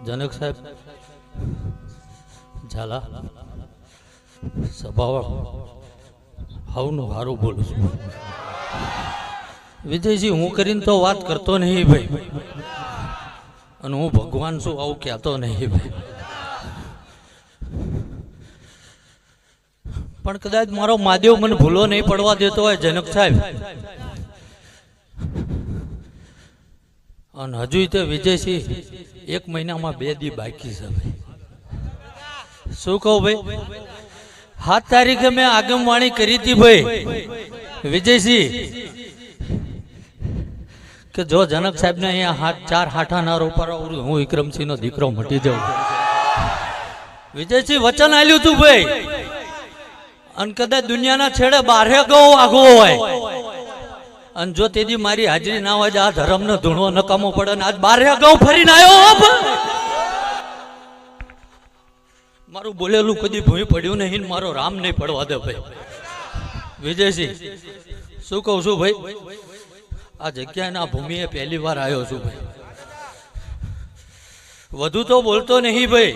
જનક સાહેબ ઝાલા સ્વભાવ હાવનું હારું બોલું છું. વિજયજી હું કરીને તો વાત કરતો નહીં ભાઈ, અને હું ભગવાન છું આવું કહેતો નહીં ભાઈ. પણ કદાચ મારો મહાદેવ મને ભૂલો નહીં પડવા દેતો હોય જનક સાહેબ, અને હજુ તો વિજયસિંહ 1 મહિનામાં 2 દી બાકી છે ભાઈ. શું કહું ભાઈ, 7 તારીખે મેં આગમવાણી કરી હતી ભાઈ વિજયસિંહ કે જો જનક સાહેબ ને અહીંયા 4 હાઠાના રોપાર હું વિક્રમસિંહ નો દીકરો મટી જાઉં. વિજયસિંહ વચન આલ્યું તું ભાઈ, અને કદાચ દુનિયાના છેડે 12 ગૌ આગો હોય, અને જો તેદી મારી હાજરી ના હોય આ ધર્મ નો ધૂણો નકામો પડે ને આજ 12 ગૌ ફરીને આવ્યો. મારું બોલેલું કદી ભૂઈ પડ્યું નહીં, મારો રામ નહીં પડવા દે ભાઈ. વિજયસિંહ શું કહું છું ભાઈ, આ જગ્યાના ભૂમિએ પહેલી વાર આવ્યો છું ભાઈ. વધુ તો બોલતો નહીં ભાઈ,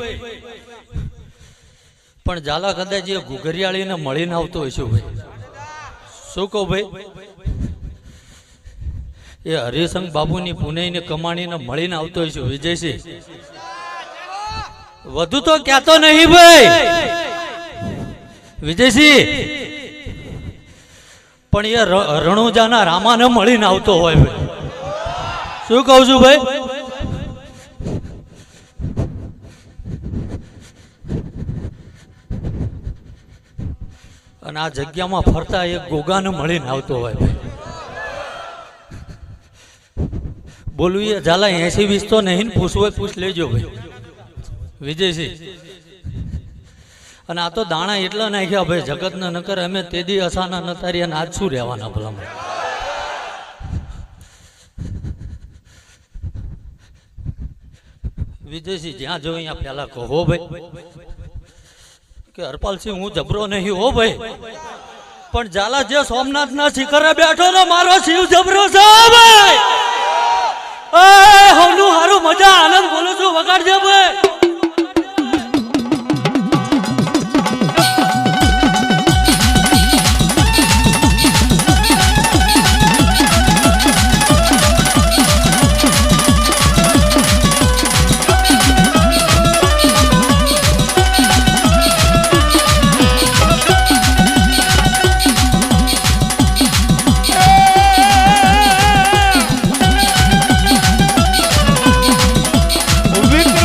પણ ઝાલા કદાચ એ ઘુઘરિયાળીને મળીને આવતો હોય છું ભાઈ. શું કહું ભાઈ, એ હરિસંગ બાબુની પુણેની કમાણીને મળીને આવતો હોય છું વિજયસિંહ. વધુ તો કહેતો નહીં ભાઈ વિજયસિંહ, પણ એ રણુજાના રામાને મળીને આવતો હોય ભાઈ. શું કહું છું ભાઈ, અને આ જગ્યામાં ફરતા એક ગોગાને મળીને આવતો હોય ભાઈ. બોલું એ ઝાલા 80-20 તો નહીં, પૂછવું હોય પૂછ લેજો ભાઈ વિજયસિંહ. અને આ તો દાણા એટલા નાખ્યા ભાઈ જગતના નકર અમે તેદી અસાના નતારી અને આજ શું રહેવાના ભલામણ. વિજયસિંહ જ્યાં જો અહીંયા પેલા કહો ભાઈ કે હરપાલસિંહ હું જબરો નહીં હો ભાઈ, પણ ઝાલા જે સોમનાથના શિખરે બેઠો ને મારો શિવ જબરો છે ભાઈ. હવનું હારું મજા આનંદ બોલું છું, વગાડજે ભાઈ.